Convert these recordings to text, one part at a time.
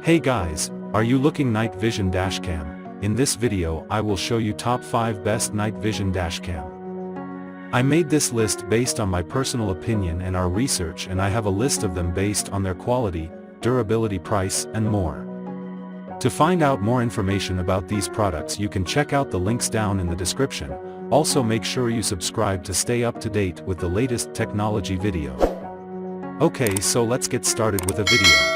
Hey guys, are you looking night vision dashcam? In this video I will show you top 5 best night vision dashcam. I made this list based on my personal opinion and our research, and I have a list of them based on their quality, durability, price, and more. To find out more information about these products you can check out the links down in the description. Also make sure you subscribe to stay up to date with the latest technology video. Okay, so let's get started with a video.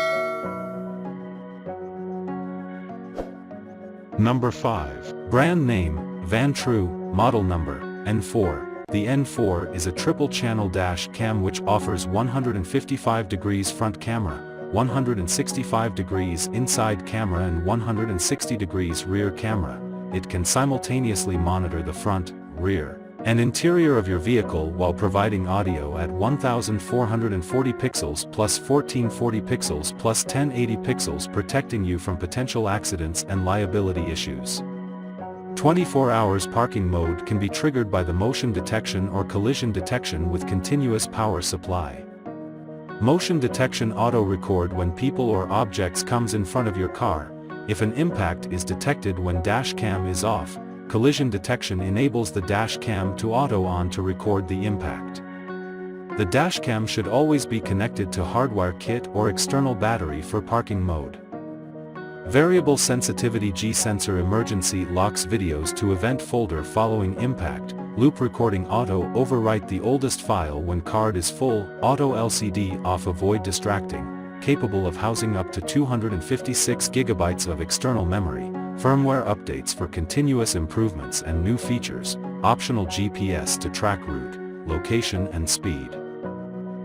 Number 5. Brand name, Vantrue, model number, N4. The N4 is a triple-channel dash cam which offers 155 degrees front camera, 165 degrees inside camera and 160 degrees rear camera. It can simultaneously monitor the front, rear, and interior of your vehicle while providing audio at 1440 pixels plus 1440 pixels plus 1080 pixels, protecting you from potential accidents and liability issues. 24 hours parking mode can be triggered by the motion detection or collision detection with continuous power supply. Motion detection auto record when people or objects comes in front of your car. If an impact is detected when dash cam is off, collision detection enables the dash cam to auto on to record the impact. The dash cam should always be connected to hardwire kit or external battery for parking mode. Variable sensitivity G-sensor emergency locks videos to event folder following impact. Loop recording auto overwrite the oldest file when card is full. Auto LCD off avoid distracting. Capable of housing up to 256 GB of external memory. Firmware updates for continuous improvements and new features. Optional GPS to track route, location and speed.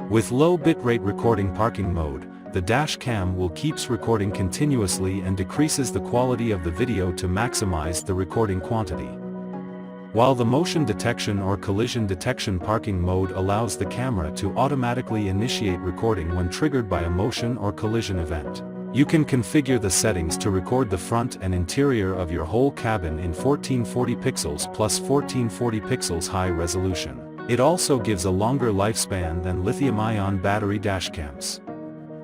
With low bitrate recording parking mode, the dash cam will keeps recording continuously and decreases the quality of the video to maximize the recording quantity. While the motion detection or collision detection parking mode allows the camera to automatically initiate recording when triggered by a motion or collision event. You can configure the settings to record the front and interior of your whole cabin in 1440 pixels plus 1440 pixels high resolution. It also gives a longer lifespan than lithium-ion battery dashcams.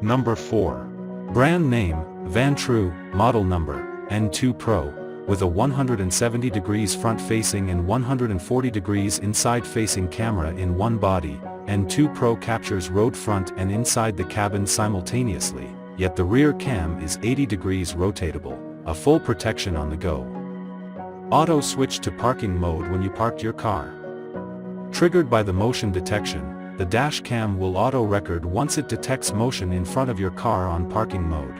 Number 4. Brand name, Vantrue, model number, N2 Pro. With a 170 degrees front-facing and 140 degrees inside-facing camera in one body, N2 Pro captures road front and inside the cabin simultaneously, yet the rear cam is 80 degrees rotatable, a full protection on the go. Auto switch to parking mode when you parked your car. Triggered by the motion detection, the dash cam will auto record once it detects motion in front of your car on parking mode.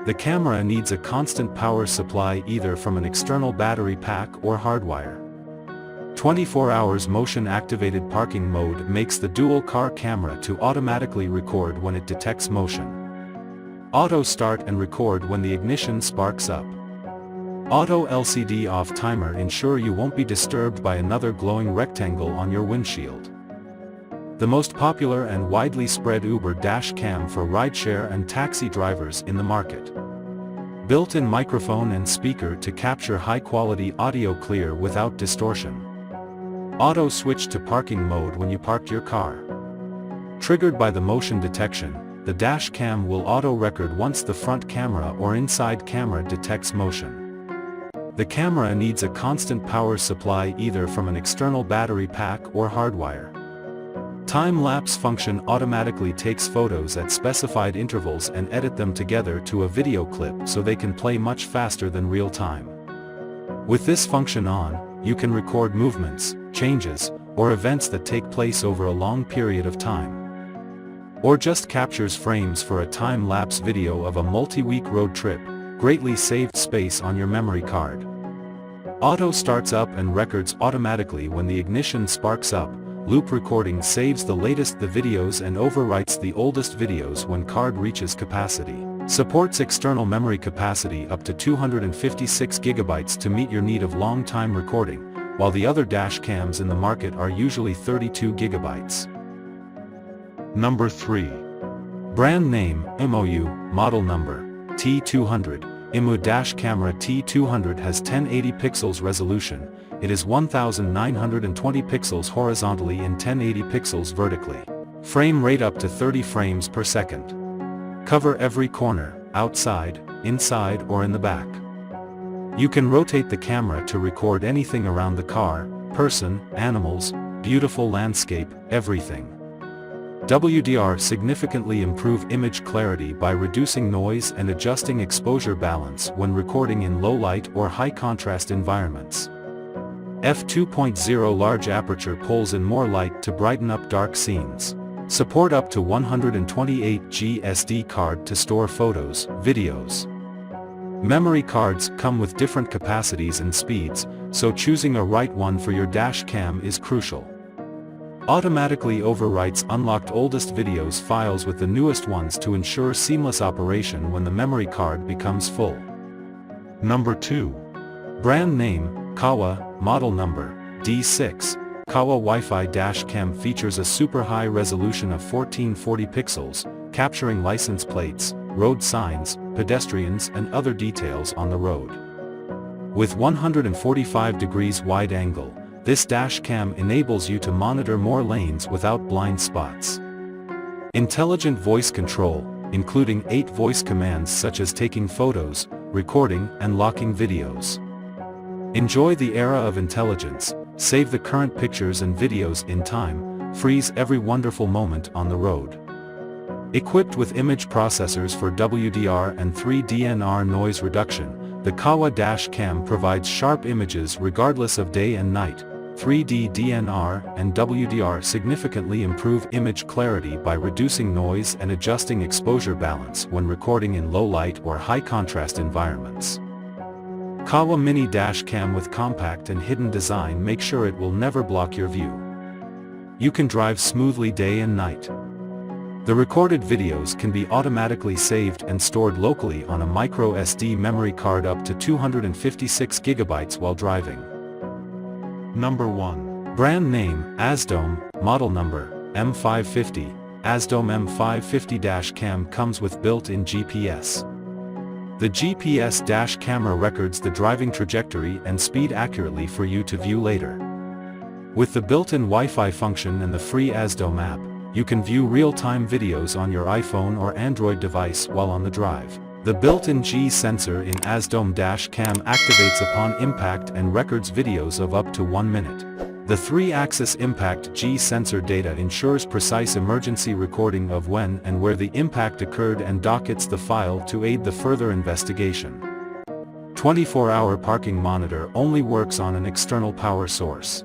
The camera needs a constant power supply either from an external battery pack or hardwire. 24 hours motion activated parking mode makes the dual car camera to automatically record when it detects motion. Auto start and record when the ignition sparks up. Auto LCD off timer ensure you won't be disturbed by another glowing rectangle on your windshield. The most popular and widely spread Uber dash cam for rideshare and taxi drivers in the market. Built-in microphone and speaker to capture high-quality audio clear without distortion. Auto switch to parking mode when you parked your car. Triggered by the motion detection, the dash cam will auto record once the front camera or inside camera detects motion. The camera needs a constant power supply either from an external battery pack or hardwire. Time-lapse function automatically takes photos at specified intervals and edit them together to a video clip so they can play much faster than real time. With this function on, you can record movements, changes, or events that take place over a long period of time. Or just captures frames for a time-lapse video of a multi-week road trip, greatly saved space on your memory card. Auto starts up and records automatically when the ignition sparks up. Loop recording saves the latest the videos and overwrites the oldest videos when card reaches capacity. Supports external memory capacity up to 256 GB to meet your need of long-time recording, while the other dash cams in the market are usually 32 GB. Number 3. Brand name, IMOU, model number, T200. IMOU dash camera T200 has 1080 pixels resolution. It is 1920 pixels horizontally and 1080 pixels vertically. Frame rate up to 30 frames per second. Cover every corner. outside, inside or in the back. You can rotate the camera to record anything around the car, person, animals, beautiful landscape, everything. WDR significantly improve image clarity by reducing noise and adjusting exposure balance when recording in low light or high contrast environments. f2.0 large aperture pulls in more light to brighten up dark scenes. Support up to 128GB SD card to store photos, videos. Memory cards come with different capacities and speeds, so choosing a right one for your Dashcam is crucial. Automatically overwrites unlocked oldest videos files with the newest ones to ensure seamless operation when the memory card becomes full. Number 2. Brand name, KAWA, model number, D6. KAWA Wi-Fi Dashcam features a super high resolution of 1440 pixels, capturing license plates, road signs, pedestrians and other details on the road. With 145 degrees wide angle, this Dashcam enables you to monitor more lanes without blind spots. Intelligent voice control, including 8 voice commands such as taking photos, recording and locking videos. Enjoy the era of intelligence, save the current pictures and videos in time, freeze every wonderful moment on the road. Equipped with image processors for WDR and 3DNR noise reduction, the KAWA Dashcam provides sharp images regardless of day and night. 3D DNR and WDR significantly improve image clarity by reducing noise and adjusting exposure balance when recording in low light or high contrast environments. KAWA Mini Dashcam with compact and hidden design make sure it will never block your view. You can drive smoothly day and night. The recorded videos can be automatically saved and stored locally on a micro SD memory card up to 256 GB while driving. Number 1. Brand name, AZDOME, model number, M550. AZDOME M550 Dashcam comes with built-in GPS. The GPS dash camera records the driving trajectory and speed accurately for you to view later. With the built-in Wi-Fi function and the free AZDOME app, you can view real-time videos on your iPhone or Android device while on the drive. The built-in G sensor in AZDOME Dashcam activates upon impact and records videos of up to 1 minute. The 3-axis impact G sensor data ensures precise emergency recording of when and where the impact occurred and dockets the file to aid the further investigation. 24-hour parking monitor only works on an external power source.